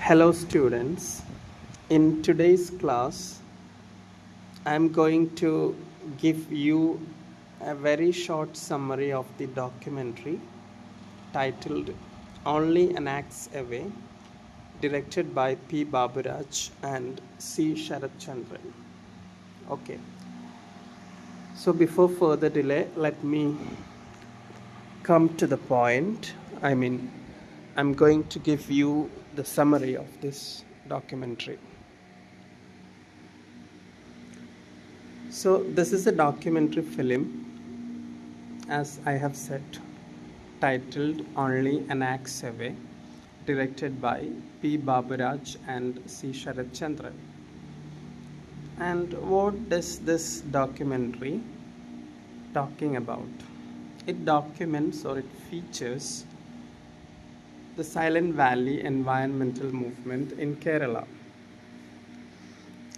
Hello students, in today's class I am going to give you a very short summary of the documentary titled Only an Axe Away, directed by P. Baburaj and C. Sharat Chandran. Okay, so before further delay, let me come to the point. I'm going to give you the summary of this documentary. So this is a documentary film, as I have said, titled Only an Axe Away, directed by P. Baburaj and C. Sharat Chandran. And what does this documentary talking about? It documents or it features the Silent Valley environmental movement in Kerala.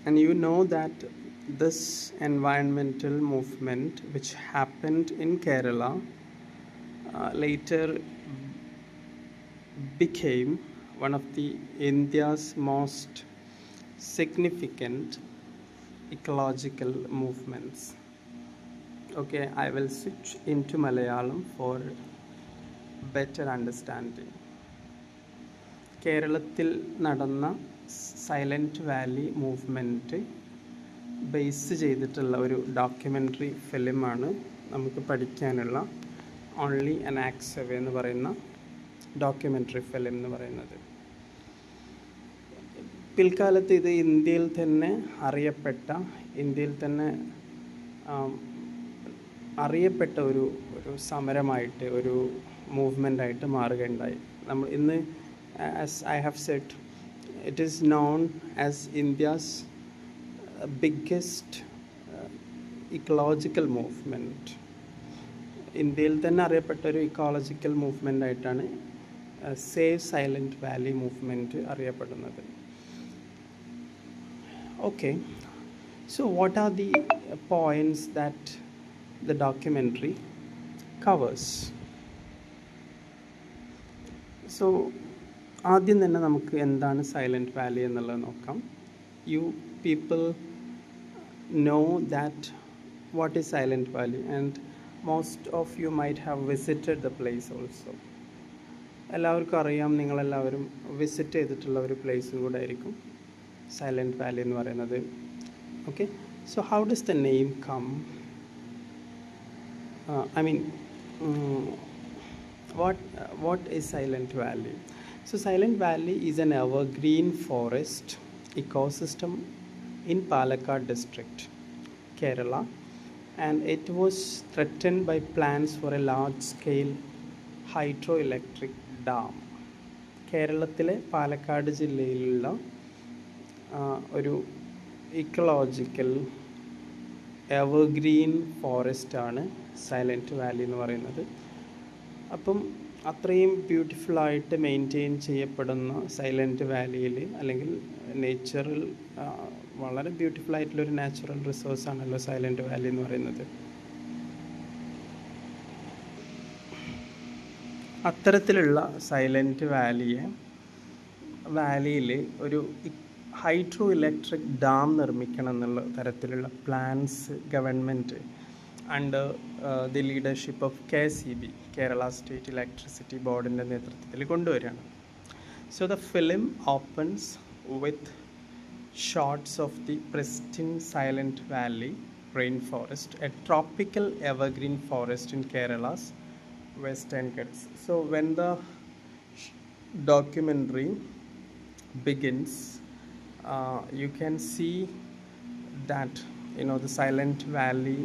And you know that this environmental movement, which happened in Kerala, later became one of the India's most significant ecological movements. Okay, I will switch into Malayalam for better understanding. കേരളത്തിൽ നടന്ന silent Valley movement base ചെയ്തിട്ടുള്ള ഒരു documentary ഫിലിമാണ് നമുക്ക് പഠിക്കാനുള്ള only an ax away എന്ന് പറയുന്ന documentary film എന്ന് പറയുന്നത്. പിൽക്കാലത്ത് ഇത് ഇന്ത്യയിൽ തന്നെ അറിയപ്പെട്ട ഒരു സമരമായിട്ട്, ഒരു മൂവ്മെൻ്റായിട്ട് മാറുകയുണ്ടായി. നമ്മൾ ഇന്ന്, as I have said, it is known as India's biggest ecological movement. ഇന്ത്യയിൽ തന്നെ അറിയപ്പെട്ട ഒരു ഇക്കോളജിക്കൽ മൂവ്മെൻ്റ് ആയിട്ടാണ് സേവ് സൈലൻറ്റ് വാലി മൂവ്മെൻറ്റ് അറിയപ്പെടുന്നത്. Okay, so what are the points that the documentary covers? So ആദ്യം തന്നെ നമുക്ക് എന്താണ് സൈലൻറ്റ് വാലി എന്നുള്ളത് നോക്കാം. You people know that what is Silent Valley, and most of you might have visited the place also. എല്ലാവർക്കും അറിയാം, നിങ്ങളെല്ലാവരും visit ചെയ്തിട്ടുള്ള ഒരു പ്ലേസും കൂടെ ആയിരിക്കും സൈലൻറ്റ് വാലി എന്ന് പറയുന്നത്. Okay, so how does the name come? What is Silent Valley? So Silent Valley is an evergreen forest ecosystem in Palakkad district, Kerala, and it was threatened by plans for a large scale hydroelectric dam. കേരളത്തിലെ പാലക്കാട് ജില്ലയിലുള്ള ഒരു ecological evergreen ഫോറസ്റ്റാണ് silent valley എന്ന് പറയുന്നത്. അപ്പം അത്രയും ബ്യൂട്ടിഫുള്ളായിട്ട് maintain ചെയ്യപ്പെടുന്ന silent വാലിയിൽ, അല്ലെങ്കിൽ നേച്ചറിൽ വളരെ ബ്യൂട്ടിഫുള്ളായിട്ടുള്ളൊരു നാച്ചുറൽ റിസോഴ്സാണല്ലോ സൈലൻറ്റ് വാലി എന്ന് പറയുന്നത്. അത്തരത്തിലുള്ള സൈലൻറ്റ് വാലിയിൽ ഒരു ഹൈഡ്രോ ഇലക്ട്രിക് ഡാം നിർമ്മിക്കണം എന്നുള്ള തരത്തിലുള്ള plans government under the leadership of KCB, Kerala state electricity ബോർഡിൻ്റെ നേതൃത്വത്തിൽ കൊണ്ടുവരികയാണ്. So the film opens with shots of the pristine Silent Valley rainforest, a tropical evergreen forest in Kerala's Western Ghats. So when the documentary begins, you can see that the Silent Valley,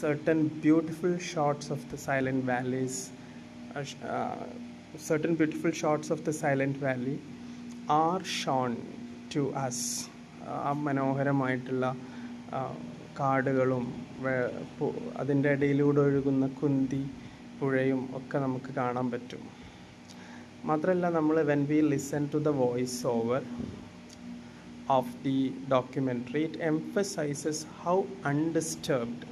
certain beautiful shots of the Silent Valleys, certain beautiful shots of the Silent Valley are shown to us. മനോഹരമായിട്ടുള്ള കാടുകളും അതിൻ്റെ ഇടയിലൂടെ ഒഴുകുന്ന കുന്തി പുഴയും ഒക്കെ നമുക്ക് കാണാൻ പറ്റും. മാത്രമല്ല, നമ്മൾ when we listen to the voice over of the documentary, it emphasizes how undisturbed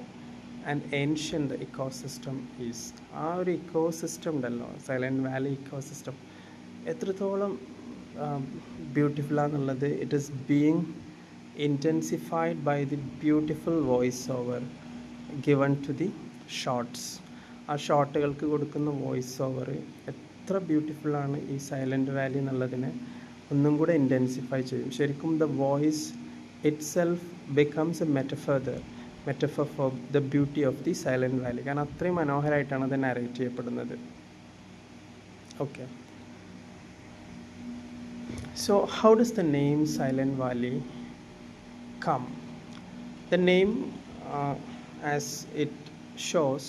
and ancient the ecosystem is. ആ ഒരു ഇക്കോസിസ്റ്റം ഉണ്ടല്ലോ, സൈലൻറ്റ് വാലി ഇക്കോസിസ്റ്റം, എത്രത്തോളം ബ്യൂട്ടിഫുൾ ആണെന്നുള്ളത് it is being intensified by the beautiful voice over given to the shorts. ആ ഷോട്ടുകൾക്ക് കൊടുക്കുന്ന voice over എത്ര ബ്യൂട്ടിഫുള്ളാണ് ഈ സൈലൻറ്റ് വാലി എന്നുള്ളതിനെ ഒന്നും കൂടെ ഇൻറ്റൻസിഫൈ ചെയ്യും. ശരിക്കും the voice it self becomes A metaphor for the beauty of the silent Valley. കാരണം അത്രയും മനോഹരമായിട്ടാണ് അത് നാരേറ്റ് ചെയ്യപ്പെടുന്നത്. Okay, so how does the name Silent Valley come? The name as it shows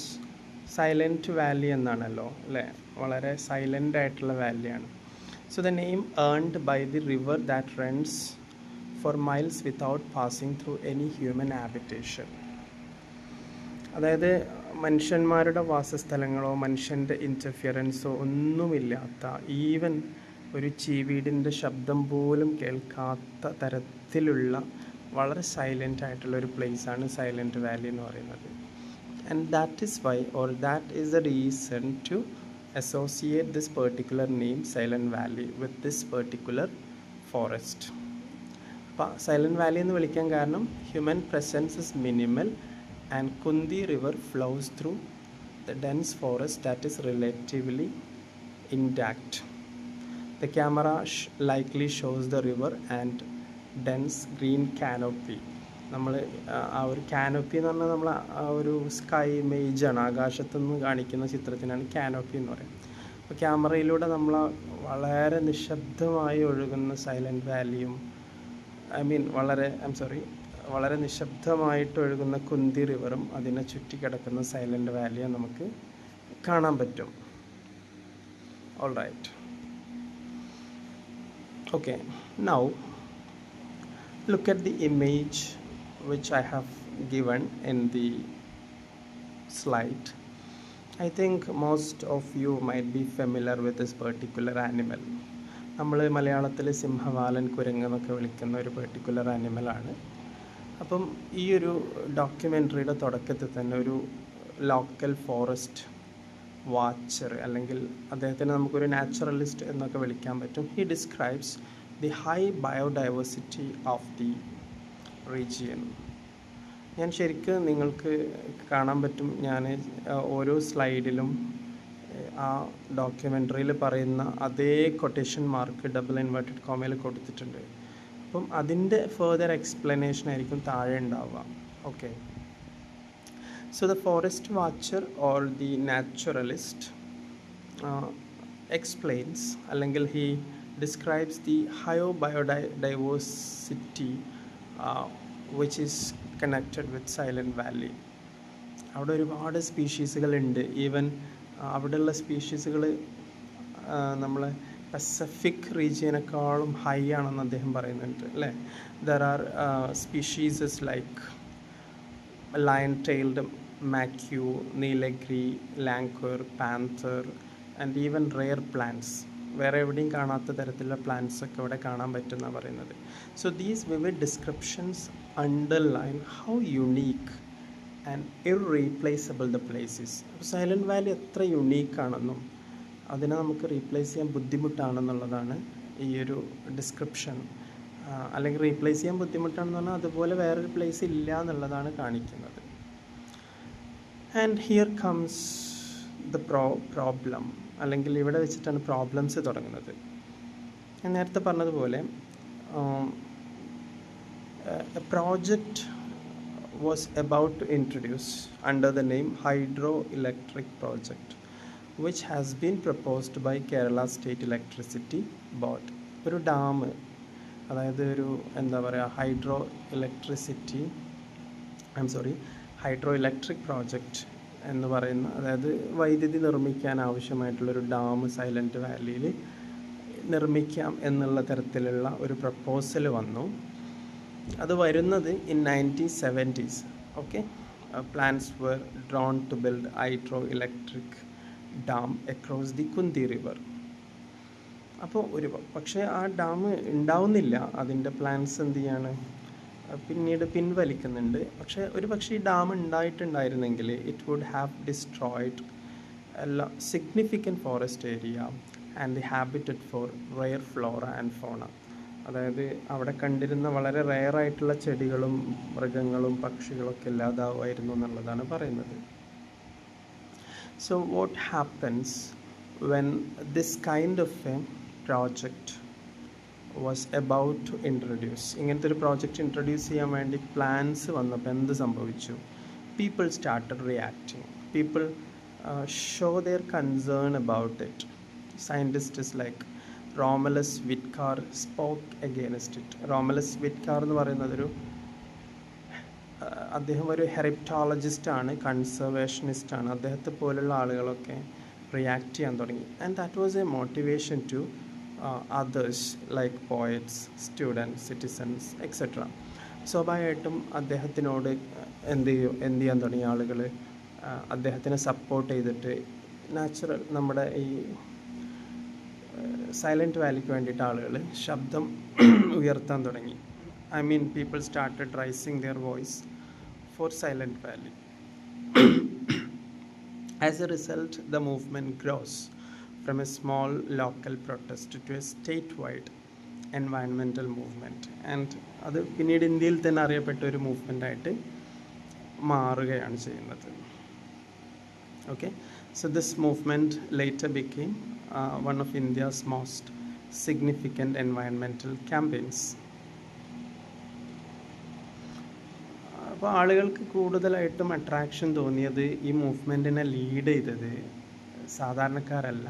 Silent Valley എന്നാണല്ലോ അല്ലേ, വളരെ സൈലൻ്റ് ആയിട്ടുള്ള വാലിയാണ്. So the name earned by the river that runs for miles without passing through any human habitation. അതായത് മനുഷ്യന്മാരുടെ വാസസ്ഥലങ്ങളോ മനുഷ്യൻ്റെ ഇൻ്റർഫിയറൻസോ ഒന്നുമില്ലാത്ത, even ഒരു ചീവീടിൻ്റെ ശബ്ദം പോലും കേൾക്കാത്ത തരത്തിലുള്ള വളരെ സൈലൻ്റ് ആയിട്ടുള്ള ഒരു പ്ലേസാണ് സൈലൻറ്റ് വാലി എന്ന് പറയുന്നത്. And that is why, or that is the reason to associate this particular name Silent Valley with this particular forest. Silent Valley എന്ന് വിളിക്കാൻ കാരണം human presence is minimal and Kundi river flows through the dense forest that is relatively intact. The camera likely shows the river and dense green canopy. നമ്മൾ ആ ഒരു canopy എന്ന് പറഞ്ഞാൽ നമ്മൾ ആ ഒരു സ്കൈ ഇമേജാണ്, ആകാശത്തു നിന്ന് കാണിക്കുന്ന ചിത്രത്തിനാണ് കാനോപ്പി എന്ന് പറയുന്നത്. അപ്പോൾ ക്യാമറയിലൂടെ നമ്മൾ വളരെ നിശബ്ദമായി ഒഴുകുന്ന സൈലൻറ്റ് വാലിയും വളരെ നിശബ്ദമായിട്ട് ഒഴുകുന്ന കുന്തി റിവറും അതിനെ ചുറ്റിക്കിടക്കുന്ന സൈലൻറ്റ് വാലിയും നമുക്ക് കാണാൻ പറ്റും. All right, okay, now look at the image which I have given in the slide. I think most of you might be familiar with this particular animal. നമ്മൾ മലയാളത്തിൽ സിംഹവാലൻ, കുരങ്ങ് എന്നൊക്കെ വിളിക്കുന്ന ഒരു പെർട്ടിക്കുലർ ആനിമലാണ്. അപ്പം ഈ ഒരു ഡോക്യുമെൻ്ററിയുടെ തുടക്കത്തിൽ തന്നെ ഒരു ലോക്കൽ ഫോറസ്റ്റ് വാച്ചർ, അല്ലെങ്കിൽ അദ്ദേഹത്തിന് നമുക്കൊരു നാച്ചുറലിസ്റ്റ് എന്നൊക്കെ വിളിക്കാൻ പറ്റും. He describes the high biodiversity of the region. ഞാൻ ശരിക്കും നിങ്ങൾക്ക് കാണാൻ പറ്റും, ഞാൻ ഓരോ സ്ലൈഡിലും ആ ഡോക്യുമെൻ്ററിയിൽ പറയുന്ന അതേ കൊട്ടേഷൻ മാർക്ക് ഡബിൾ ഇൻവേർട്ടഡ് കോമയിൽ കൊടുത്തിട്ടുണ്ട്. അപ്പം അതിൻ്റെ ഫെർദർ എക്സ്പ്ലനേഷൻ ആയിരിക്കും താഴെ ഉണ്ടാവുക. Okay, so the forest watcher or the naturalist explains, അല്ലെങ്കിൽ he describes the high biodiversity which is connected with Silent Valley. അവിടെ ഒരുപാട് സ്പീഷീസുകളുണ്ട്. ഈവൻ അവിടെയുള്ള സ്പീഷീസുകൾ നമ്മളെ പസഫിക് റീജിയനേക്കാളും ഹൈ ആണെന്ന് അദ്ദേഹം പറയുന്നുണ്ട് അല്ലേ. There are species like lion tailed macaque, Nilgiri, langur, panther and even rare plants. വേറെ എവിടെയും കാണാത്ത തരത്തിലുള്ള പ്ലാന്റ്സ് ഒക്കെ ഇവിടെ കാണാൻ പറ്റുമെന്നാണ് പറയുന്നത്. So these vivid descriptions underline how unique and irreplaceable the places. അപ്പോൾ സൈലൻറ്റ് വാലി എത്ര യുണീക്കാണെന്നും അതിനെ നമുക്ക് റീപ്ലേസ് ചെയ്യാൻ ബുദ്ധിമുട്ടാണെന്നുള്ളതാണ് ഈ ഒരു ഡിസ്ക്രിപ്ഷൻ. അല്ലെങ്കിൽ റീപ്ലേസ് ചെയ്യാൻ ബുദ്ധിമുട്ടാണെന്ന് പറഞ്ഞാൽ അതുപോലെ വേറൊരു പ്ലേസ് ഇല്ല എന്നുള്ളതാണ് കാണിക്കുന്നത്. And here comes the problem, അല്ലെങ്കിൽ ഇവിടെ വെച്ചിട്ടാണ് പ്രോബ്ലംസ് തുടങ്ങുന്നത്. ഞാൻ നേരത്തെ പറഞ്ഞതുപോലെ a project was about to introduce under the name hydro electric project which has been proposed by Kerala state electricity board. ഒരു ഡാം, അതായത് ഒരു ഹൈഡ്രോ ഇലക്ട്രിക് പ്രോജക്റ്റ് എന്ന് പറയുന്ന, അതായത് വൈദ്യുതി നിർമ്മിക്കാൻ ആവശ്യമായിട്ടുള്ളൊരു ഡാം സൈലൻറ്റ് വാലിയിൽ നിർമ്മിക്കാം എന്നുള്ള തരത്തിലുള്ള ഒരു പ്രപ്പോസൽ വന്നു. അത് വരുന്നത് in 1970s. Okay, plans were drawn to build hydroelectric dam across the Kundi river. അപ്പോൾ പക്ഷേ ആ ഡാം ഉണ്ടാവുന്നില്ല. അതിൻ്റെ പ്ലാൻസ് എന്ത് ചെയ്യാണ്, പിന്നീട് പിൻവലിക്കുന്നുണ്ട്. പക്ഷേ ഈ ഡാം ഉണ്ടായിട്ടുണ്ടായിരുന്നെങ്കിൽ it would have destroyed significant forest area and the habitat for rare flora and fauna. അതായത് അവിടെ കണ്ടിരുന്ന വളരെ റെയർ ആയിട്ടുള്ള ചെടികളും മൃഗങ്ങളും പക്ഷികളൊക്കെ ഇല്ലാതാവുമായിരുന്നു എന്നുള്ളതാണ് പറയുന്നത്. So what happens when this kind of a project was about to introduce, ഇങ്ങനത്തെ ഒരു പ്രോജക്റ്റ് ഇൻട്രൊഡ്യൂസ് ചെയ്യാൻ വേണ്ടി പ്ലാൻസ് വന്നപ്പോൾ എന്ത് സംഭവിച്ചു? People started reacting. People show their concern about it. Scientists like Romulus Whitcar spoke against it. റോമലസ് വിറ്റ്കാർ എന്ന് പറയുന്നതൊരു അദ്ദേഹം ഒരു ഹെറിപ്റ്റോളജിസ്റ്റാണ്, കൺസർവേഷനിസ്റ്റാണ്. അദ്ദേഹത്തെ പോലുള്ള ആളുകളൊക്കെ റിയാക്ട് ചെയ്യാൻ തുടങ്ങി. And that was a motivation to others like poets, students, citizens etcetera. സ്വാഭാവികമായിട്ടും അദ്ദേഹത്തിനോട് എന്ത് ചെയ്യാൻ തുടങ്ങിയ ആളുകൾ അദ്ദേഹത്തിനെ സപ്പോർട്ട് ചെയ്തിട്ട് നമ്മുടെ ഈ സൈലൻറ്റ് വാലിക്ക് വേണ്ടിയിട്ട് ആളുകൾ ശബ്ദം ഉയർത്താൻ തുടങ്ങി. I mean, people started raising their voice for Silent Valley. As a result, the movement grows from a small local protest to a statewide environmental movement. And അത് പിന്നീട് ഇന്ത്യയിൽ തന്നെ അറിയപ്പെട്ട ഒരു മൂവ്മെൻ്റായിട്ട് മാറുകയാണ് ചെയ്യുന്നത്. Okay, so this movement later became one of India's most significant environmental campaigns. അപ്പോൾ ആളുകൾക്ക് കൂടുതലായിട്ടും അട്രാക്ഷൻ തോന്നിയത്, ഈ മൂവ്മെൻറ്റിനെ ലീഡ് ചെയ്തത് സാധാരണക്കാരല്ല,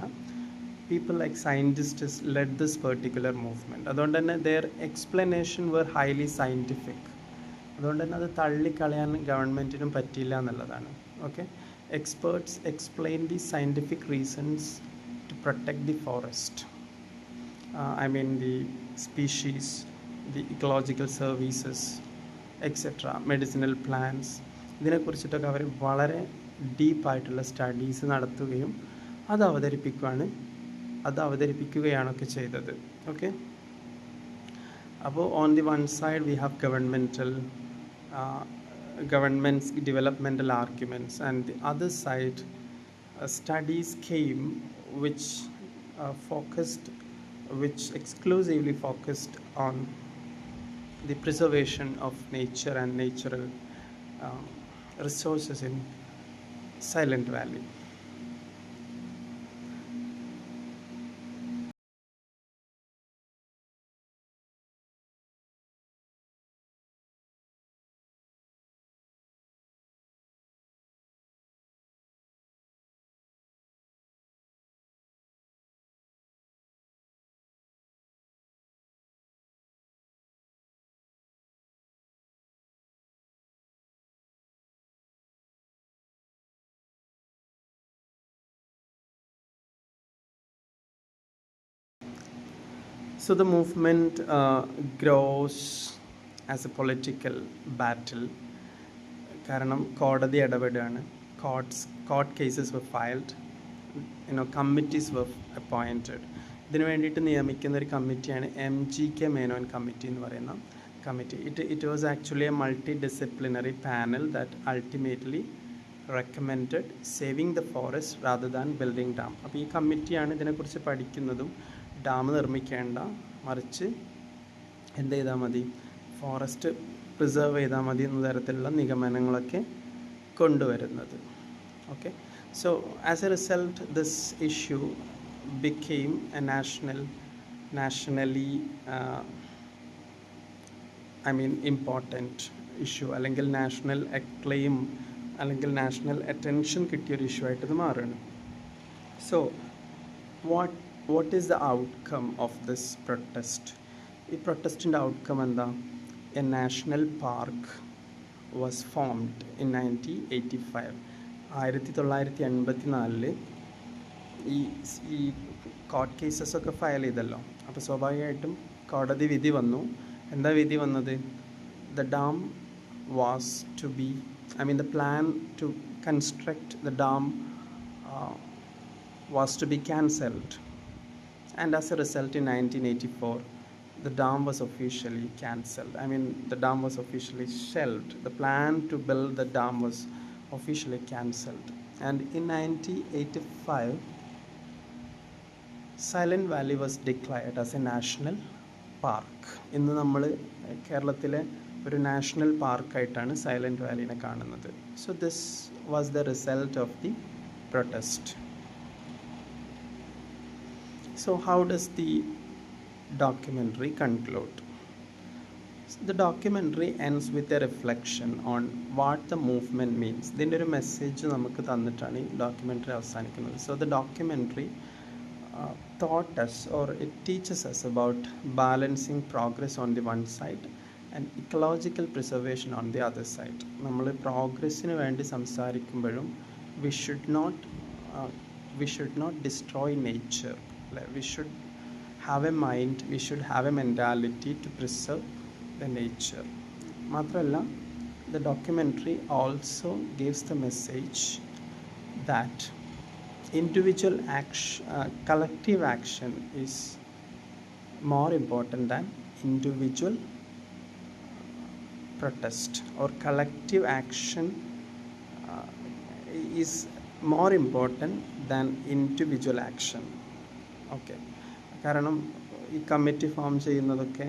people like scientists led this particular movement. അതുകൊണ്ട് തന്നെ their explanation were highly scientific. അതുകൊണ്ട് തന്നെ അത് തള്ളിക്കളയാൻ ഗവൺമെൻറ്റിനും പറ്റിയില്ല എന്നുള്ളതാണ്. Okay, experts explain the scientific reasons to protect the forest. I mean the species, the ecological services, etcetera, medicinal plants, ഇതിനെക്കുറിച്ചിട്ടൊക്കെ അവർ വളരെ ഡീപ്പായിട്ടുള്ള സ്റ്റഡീസ് നടത്തുകയും അത് അവതരിപ്പിക്കുകയാണൊക്കെ ചെയ്തത്. ഓക്കെ, അപ്പോൾ on the one side we have governments developmental arguments, and the other side studies came which exclusively focused on the preservation of nature and natural resources in Silent Valley. So the movement grows as a political battle. കാരണം കോടതി ഇടപെടുകയാണ്. court cases were filed, committees were appointed. ഇതിനു വേണ്ടിയിട്ട് നിയമിക്കുന്ന ഒരു കമ്മിറ്റിയാണ് MGK Menon committee എന്ന് പറയുന്ന committee. It was actually a multidisciplinary panel that ultimately recommended saving the forest rather than building dam. അപ്പോൾ ഈ കമ്മിറ്റിയാണ് ഇതിനെക്കുറിച്ച് പഠിക്കുന്നതും ഡാം നിർമ്മിക്കേണ്ട, മറിച്ച് എന്ത് ചെയ്താൽ മതി, ഫോറസ്റ്റ് പ്രിസർവ് ചെയ്താൽ മതി എന്ന തരത്തിലുള്ള നിഗമനങ്ങളൊക്കെ കൊണ്ടുവരുന്നത്. Okay, so as A result this issue became a nationally important issue, അല്ലെങ്കിൽ നാഷണൽ അക്ലെയിം അല്ലെങ്കിൽ നാഷണൽ അറ്റൻഷൻ കിട്ടിയൊരു ഇഷ്യൂ ആയിട്ട് ഇത് മാറുകയാണ്. So what is the outcome of this protest? ഈ പ്രൊട്ടസ്റ്റിൻ്റെ ഔട്ട്കം എന്താ? A national park was formed in 1985. 1984 ഈ court കേസസൊക്കെ file ചെയ്തല്ലോ. അപ്പോൾ സ്വാഭാവികമായിട്ടും കോടതി വിധി വന്നു. എന്താ വിധി വന്നത്? The dam was to be the plan to construct the dam was to be cancelled. And as a result, in 1984, the dam was officially cancelled. The dam was officially shelved. The plan to build the dam was officially cancelled. And in 1985, silent Valley was declared as A national park. ഇന്ന് നമ്മൾ കേരളത്തിലെ ഒരു national പാർക്കായിട്ടാണ് silent വാലിനെ കാണുന്നത്. So this was the result of the protest. So how does the documentary conclude? The documentary ends with a reflection on what the movement means. ഇതിൻ്റെ ഒരു message നമുക്ക് തന്നിട്ടാണ് ഈ documentary അവസാനിക്കുന്നത്. So the documentary taught us, or it teaches us about balancing progress on the one side and ecological preservation on the other side. നമ്മൾ പ്രോഗ്രസ്സിന് വേണ്ടി സംസാരിക്കുമ്പോഴും we should not destroy nature. We should have a mind, we should have a mentality to preserve the nature. മാത്രമല്ല, the documentary also gives the message that individual action, collective action is more important than individual protest, or collective action is more important than individual action. Okay, കാരണം ഈ committee form ചെയ്യുന്നതൊക്കെ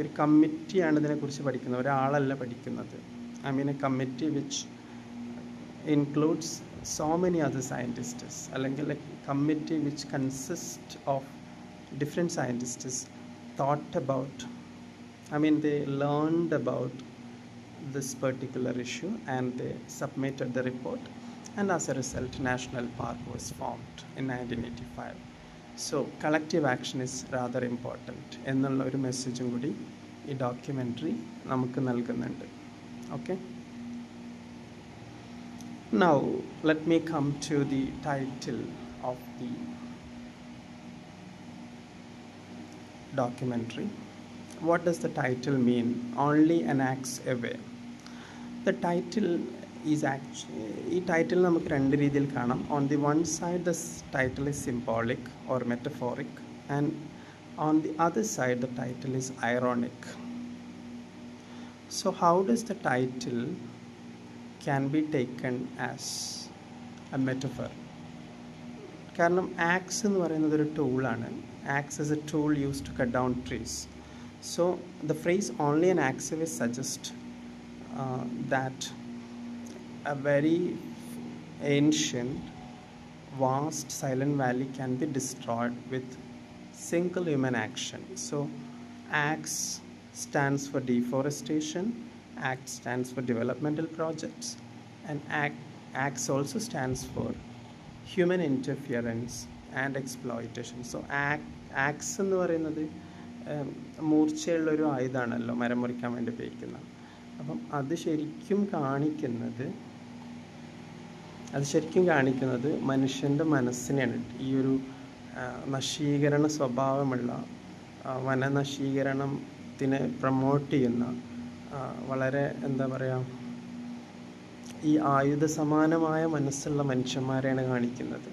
ഒരു കമ്മിറ്റിയാണ് ഇതിനെക്കുറിച്ച് പഠിക്കുന്നത്, ഒരാളല്ല പഠിക്കുന്നത്. I mean a committee which includes so many other scientists, അല്ലെങ്കിൽ a committee which consist of different scientists thought about, I mean they learned about this particular issue and they submitted the report, and as a result National Park was formed in 1985. So collective action is rather important എന്നുള്ള ഒരു മെസ്സേജും കൂടി ഈ documentary നമുക്ക് നൽകുന്നുണ്ട്. Okay, now let me come to the title of the documentary. What does the title mean? Only an axe away. The title is actually, ഈ title നമുക്ക് രണ്ട് രീതിയിൽ കാണാം. On the one side the title is symbolic or metaphoric, and on the other side the title is ironic. So how does the title can be taken as a metaphor? കാരണം axe എന്ന് പറയുന്നത് ഒരു ടൂളാണ്. Axe is a tool used to cut down trees. So the phrase only an axe away suggests that a very ancient, vast silent valley can be destroyed with single human action. So axe stands for deforestation, axe stands for developmental projects, and axe also stands for human interference and exploitation. So axe എന്ന് പറയുന്നത് മൂർച്ചയുള്ളൊരു ആയുധമാണല്ലോ മരം മുറിക്കാൻ വേണ്ടി ഉപയോഗിക്കുന്നത്. അപ്പം അത് ശരിക്കും കാണിക്കുന്നത് മനുഷ്യൻ്റെ മനസ്സിനെയാണ്. ഈ ഒരു നശീകരണ സ്വഭാവമുള്ള, വനനശീകരണത്തിനെ പ്രൊമോട്ട് ചെയ്യുന്ന, വളരെ എന്താ പറയുക, ഈ ആയുധ സമാനമായ മനസ്സുള്ള മനുഷ്യന്മാരെയാണ് കാണിക്കുന്നത്.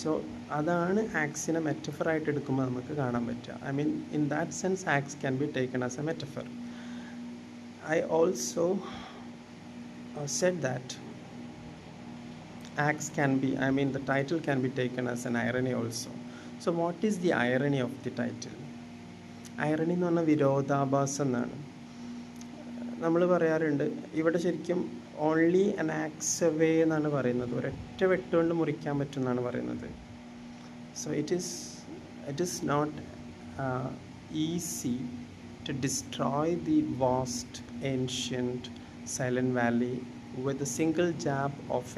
സോ അതാണ് ആക്സിനെ മെറ്റഫറായിട്ട് എടുക്കുമ്പോൾ നമുക്ക് കാണാൻ പറ്റുക. I mean in that sense axe can be taken as a metaphor. I also said that axe can be, I mean the title can be taken as an irony also. So what is the irony of the title? Irony എന്ന് പറഞ്ഞാൽ വിരോധാഭാസം എന്നാണ്. നമ്മൾ പറയാറുണ്ട് ഇവിടെ ശരിക്കും only an axe away എന്നാണ് പറയുന്നത്, ഒരൊറ്റ വെട്ടുകൊണ്ട് മുറിക്കാൻ പറ്റും എന്നാണ് പറയുന്നത്. So it is not easy to destroy the vast ancient silent valley with a single jab of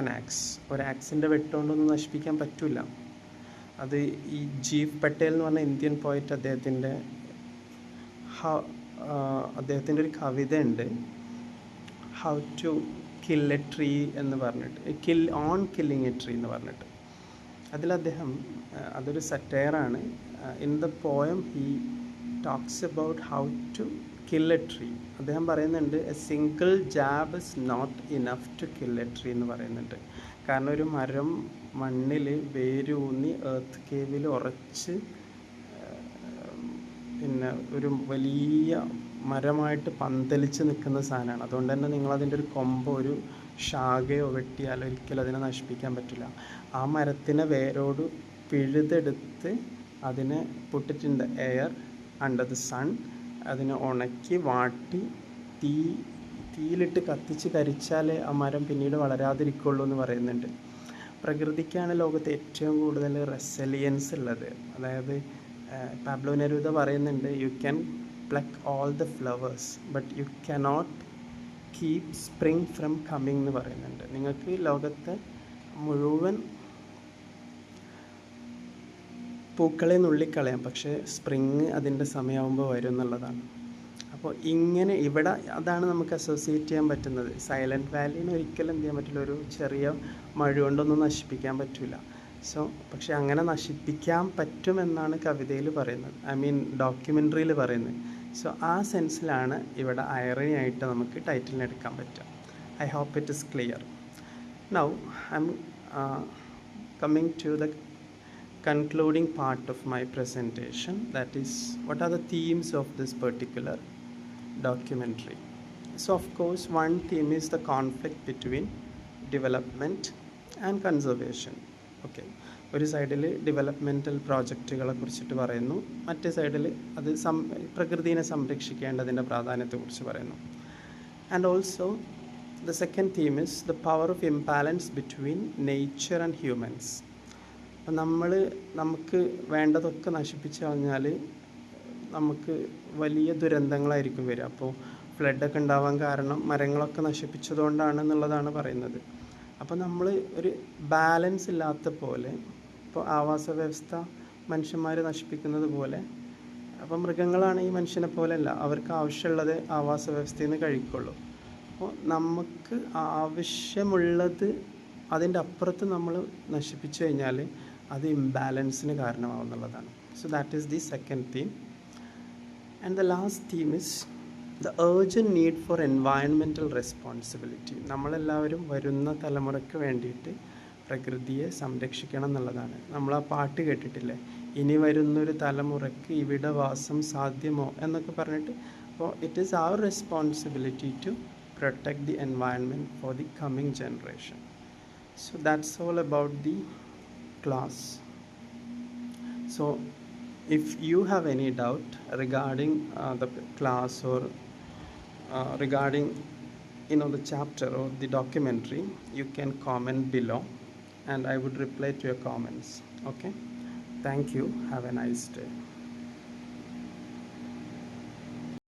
an axe. ഒരു ആക്സിൻ്റെ വെട്ടുകൊണ്ടൊന്നും നശിപ്പിക്കാൻ പറ്റില്ല. അത് ഈ ജീവ് പട്ടേൽ എന്ന് പറഞ്ഞ ഇന്ത്യൻ പോയറ്റ് അദ്ദേഹത്തിൻ്റെ ഒരു കവിത ഉണ്ട്, how to kill a tree എന്ന് പറഞ്ഞിട്ട്, കില്ലിങ് എ ട്രീ എന്ന് പറഞ്ഞിട്ട്. അതിൽ അദ്ദേഹം, അതൊരു സറ്റയറാണ്. In the poem he talks about how to kill a tree. അദ്ദേഹം പറയുന്നുണ്ട് a single jab is not enough to kill a tree എന്ന് പറയുന്നുണ്ട്. കാരണം ഒരു മരം മണ്ണിൽ വേരൂന്നി എർത്ത് കേവിൽ ഉറച്ച് പിന്നെ ഒരു വലിയ മരമായിട്ട് പന്തലിച്ച് നിൽക്കുന്ന സാധനമാണ്. അതുകൊണ്ട് തന്നെ നിങ്ങളതിൻ്റെ ഒരു കൊമ്പോ ഒരു ശാഖയോ വെട്ടിയാലോ ഒരിക്കലും അതിനെ നശിപ്പിക്കാൻ പറ്റില്ല. ആ മരത്തിനെ വേരോട് പിഴുതെടുത്ത് അതിനെ പുട്ടിട്ട് in the air under the sun, അതിനെ ഉണക്കി വാട്ടി തീയിലിട്ട് കത്തിച്ച് കരിച്ചാലേ ആ മരം പിന്നീട് വളരാതിരിക്കുള്ളൂ എന്ന് പറയുന്നുണ്ട്. പ്രകൃതിക്കാണ് ലോകത്ത് ഏറ്റവും കൂടുതൽ റെസിലിയൻസ് ഉള്ളത്. അതായത് പാബ്ലോ നെരൂദ പറയുന്നുണ്ട്, you can pluck all the flowers but you cannot keep spring from coming എന്ന് പറയുന്നുണ്ട്. നിങ്ങൾക്ക് ലോകത്തെ മുഴുവൻ പൂക്കളെ നുള്ളിക്കളയാം, പക്ഷേ സ്പ്രിങ് അതിൻ്റെ സമയമാകുമ്പോൾ വരും എന്നുള്ളതാണ്. അപ്പോൾ ഇങ്ങനെ ഇവിടെ അതാണ് നമുക്ക് അസോസിയേറ്റ് ചെയ്യാൻ പറ്റുന്നത്. സൈലൻറ്റ് വാലിനെ ഒരിക്കലും എന്ത് ചെയ്യാൻ പറ്റില്ല, ഒരു ചെറിയ മഴ കൊണ്ടൊന്നും നശിപ്പിക്കാൻ പറ്റില്ല. പക്ഷെ അങ്ങനെ നശിപ്പിക്കാൻ പറ്റുമെന്നാണ് കവിതയിൽ പറയുന്നത്, ഡോക്യുമെൻ്ററിയിൽ പറയുന്നത്. ആ സെൻസിലാണ് ഇവിടെ ഐറണി ആയിട്ട് നമുക്ക് ടൈറ്റിലിന് എടുക്കാൻ പറ്റുക. I hope it is clear. Now I am coming to the concluding part of my presentation, that is, what are the themes of this particular documentary. So of course one theme is the conflict between development and conservation. Okay, ഒരു സൈഡിൽ developmental പ്രോജക്റ്റുകളെ കുറിച്ചിട്ട് പറയുന്നു, മറ്റേ സൈഡിൽ അത് പ്രകൃതിയെ സംരക്ഷിക്കേണ്ടതിൻ്റെ പ്രാധാന്യത്തെക്കുറിച്ച് പറയുന്നു. And also the second theme is the power of imbalance between nature and humans. നമുക്ക് വേണ്ടതൊക്കെ നശിപ്പിച്ച് കളഞ്ഞാൽ നമുക്ക് വലിയ ദുരന്തങ്ങളായിരിക്കും വരിക. അപ്പോൾ ഫ്ലഡൊക്കെ ഉണ്ടാവാൻ കാരണം മരങ്ങളൊക്കെ നശിപ്പിച്ചതുകൊണ്ടാണെന്നുള്ളതാണ് പറയുന്നത്. അപ്പോൾ നമ്മൾ ഒരു ബാലൻസ് ഇല്ലാത്ത പോലെ, ഇപ്പോൾ ആവാസ വ്യവസ്ഥ മനുഷ്യന്മാർ നശിപ്പിക്കുന്നത് പോലെ, അപ്പോൾ മൃഗങ്ങളാണ് ഈ മനുഷ്യനെ പോലെയല്ല, അവർക്ക് ആവശ്യമുള്ളത് ആവാസ വ്യവസ്ഥയിൽ നിന്ന് കഴിക്കുള്ളൂ. അപ്പോൾ നമുക്ക് ആവശ്യമുള്ളത് അതിൻ്റെ അപ്പുറത്ത് നമ്മൾ നശിപ്പിച്ചു കഴിഞ്ഞാൽ അത് ഇംബാലൻസിന് കാരണമാവുന്നുള്ളതാണ്. So that is the second theme. And the last theme is the urgent need for environmental responsibility. നമ്മളെല്ലാവരും വരുന്ന തലമുറയ്ക്ക് വേണ്ടിയിട്ട് പ്രകൃതിയെ സംരക്ഷിക്കണം എന്നുള്ളതാണ്. നമ്മൾ ആ പാട്ട് കേട്ടിട്ടില്ലേ, ഇനി വരുന്നൊരു തലമുറയ്ക്ക് ഇവിടെ വാസം സാധ്യമോ എന്നൊക്കെ പറഞ്ഞിട്ട്. അപ്പോൾ it is our responsibility to protect the environment for the coming generation. So that's all about the class. So if you have any doubt regarding the class or regarding the chapter or the documentary, you can comment below and I would reply to your comments. Okay, thank you, have a nice day.